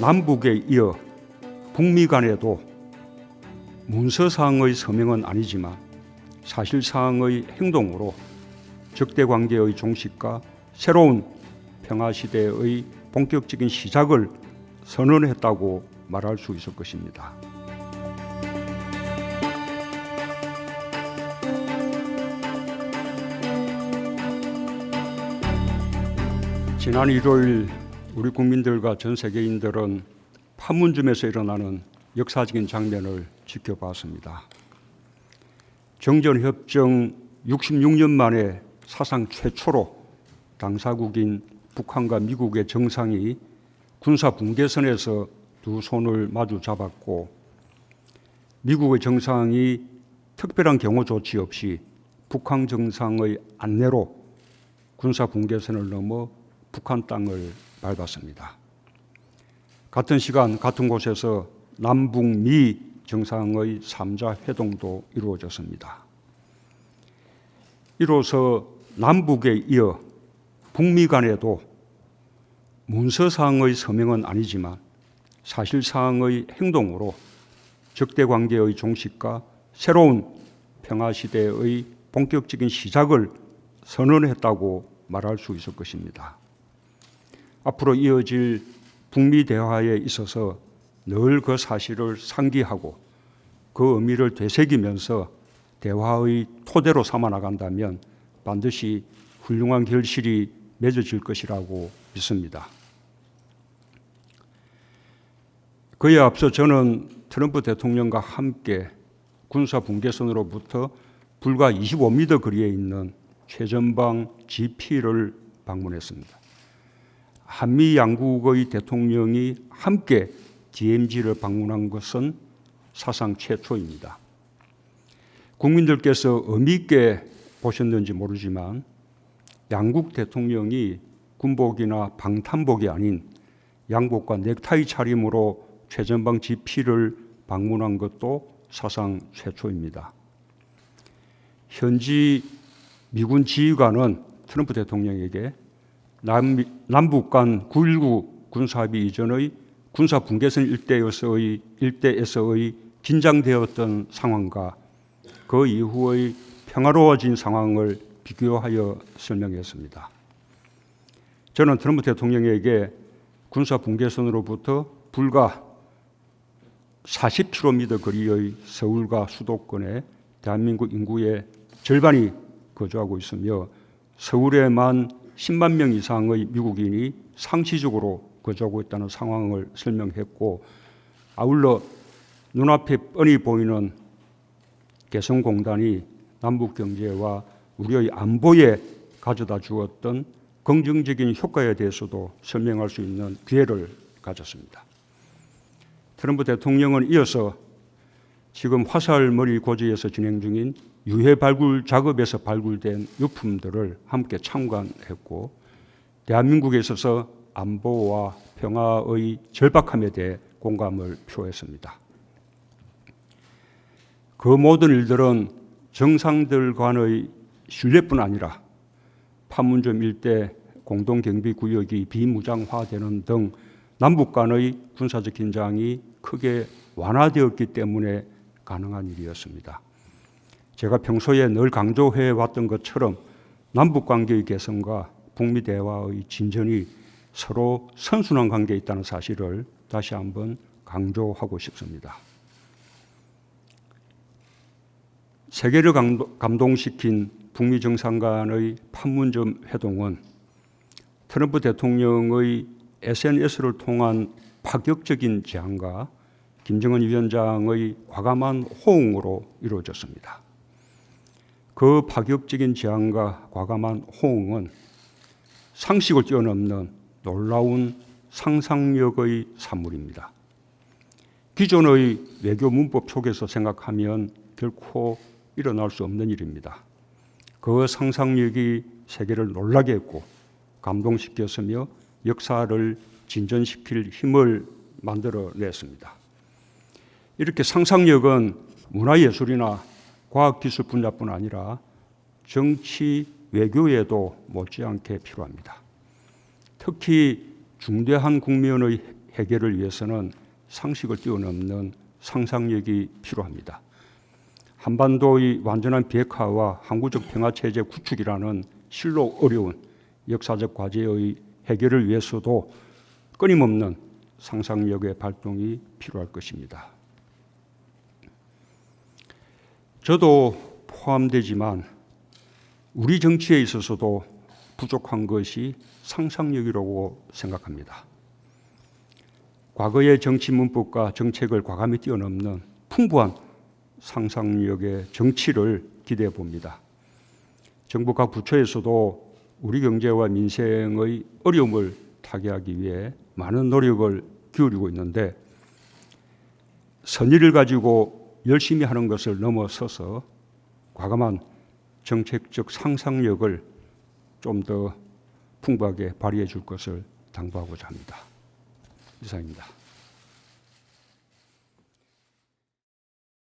남북에 이어 북미 간에도 문서상의 서명은 아니지만 사실상의 행동으로 적대관계의 종식과 새로운 평화시대의 본격적인 시작을 선언했다고 말할 수 있을 것입니다. 지난 일요일 우리 국민들과 전 세계인들은 판문점에서 일어나는 역사적인 장면을 지켜봤습니다. 정전협정 66년 만에 사상 최초로 당사국인 북한과 미국의 정상이 군사 분계선에서 두 손을 마주 잡았고, 미국의 정상이 특별한 경호 조치 없이 북한 정상의 안내로 군사 분계선을 넘어 북한 땅을 밟았습니다. 같은 시간 같은 곳에서 남북미 정상의 3자 회동도 이루어졌습니다. 이로써 남북에 이어 북미 간에도 문서상의 서명은 아니지만 사실상의 행동으로 적대관계의 종식과 새로운 평화시대의 본격적인 시작을 선언했다고 말할 수 있을 것입니다. 앞으로 이어질 북미 대화에 있어서 늘 그 사실을 상기하고 그 의미를 되새기면서 대화의 토대로 삼아 나간다면 반드시 훌륭한 결실이 맺어질 것이라고 믿습니다. 그에 앞서 저는 트럼프 대통령과 함께 군사 분계선으로부터 불과 25m 거리에 있는 최전방 GP를 방문했습니다. 한미 양국의 대통령이 함께 DMZ를 방문한 것은 사상 최초입니다. 국민들께서 의미 있게 보셨는지 모르지만 양국 대통령이 군복이나 방탄복이 아닌 양복과 넥타이 차림으로 최전방 GP를 방문한 것도 사상 최초입니다. 현지 미군 지휘관은 트럼프 대통령에게 남북 간 9.19 군사합의 이전의 군사 분계선 일대에서의 긴장되었던 상황과 그 이후의 평화로워진 상황을 비교하여 설명했습니다. 저는 트럼프 대통령에게 군사 분계선으로부터 불과 40km 거리의 서울과 수도권에 대한민국 인구의 절반이 거주하고 있으며 서울에만 10만 명 이상의 미국인이 상시적으로 거주하고 있다는 상황을 설명했고, 아울러 눈앞에 뻔히 보이는 개성공단이 남북 경제와 우리의 안보에 가져다 주었던 긍정적인 효과에 대해서도 설명할 수 있는 기회를 가졌습니다. 트럼프 대통령은 이어서 지금 화살머리 고지에서 진행 중인 유해 발굴 작업에서 발굴된 유품들을 함께 참관했고, 대한민국에 있어서 안보와 평화의 절박함에 대해 공감을 표했습니다. 그 모든 일들은 정상들 간의 신뢰뿐 아니라 판문점 일대 공동경비구역이 비무장화되는 등 남북 간의 군사적 긴장이 크게 완화되었기 때문에 가능한 일이었습니다. 제가 평소에 늘 강조해 왔던 것처럼 남북 관계의 개선과 북미 대화의 진전이 서로 선순환 관계에 있다는 사실을 다시 한번 강조하고 싶습니다. 세계를 감동시킨 북미 정상 간의 판문점 회동은 트럼프 대통령의 SNS를 통한 파격적인 제안과 김정은 위원장의 과감한 호응으로 이루어졌습니다. 그 파격적인 제안과 과감한 호응은 상식을 뛰어넘는 놀라운 상상력의 산물입니다. 기존의 외교 문법 속에서 생각하면 결코 일어날 수 없는 일입니다. 그 상상력이 세계를 놀라게 했고 감동시켰으며 역사를 진전시킬 힘을 만들어냈습니다. 이렇게 상상력은 문화예술이나 과학기술 분야뿐 아니라 정치, 외교에도 못지않게 필요합니다. 특히 중대한 국면의 해결을 위해서는 상식을 뛰어넘는 상상력이 필요합니다. 한반도의 완전한 비핵화와 항구적 평화체제 구축이라는 실로 어려운 역사적 과제의 해결을 위해서도 끊임없는 상상력의 발동이 필요할 것입니다. 저도 포함되지만 우리 정치에 있어서도 부족한 것이 상상력이라고 생각합니다. 과거의 정치 문법과 정책을 과감히 뛰어넘는 풍부한 상상력의 정치를 기대해 봅니다. 정부 각 부처에서도 우리 경제와 민생의 어려움을 타개하기 위해 많은 노력을 기울이고 있는데 선의를 가지고 열심히 하는 것을 넘어서서 과감한 정책적 상상력을 좀 더 풍부하게 발휘해 줄 것을 당부하고자 합니다. 이상입니다.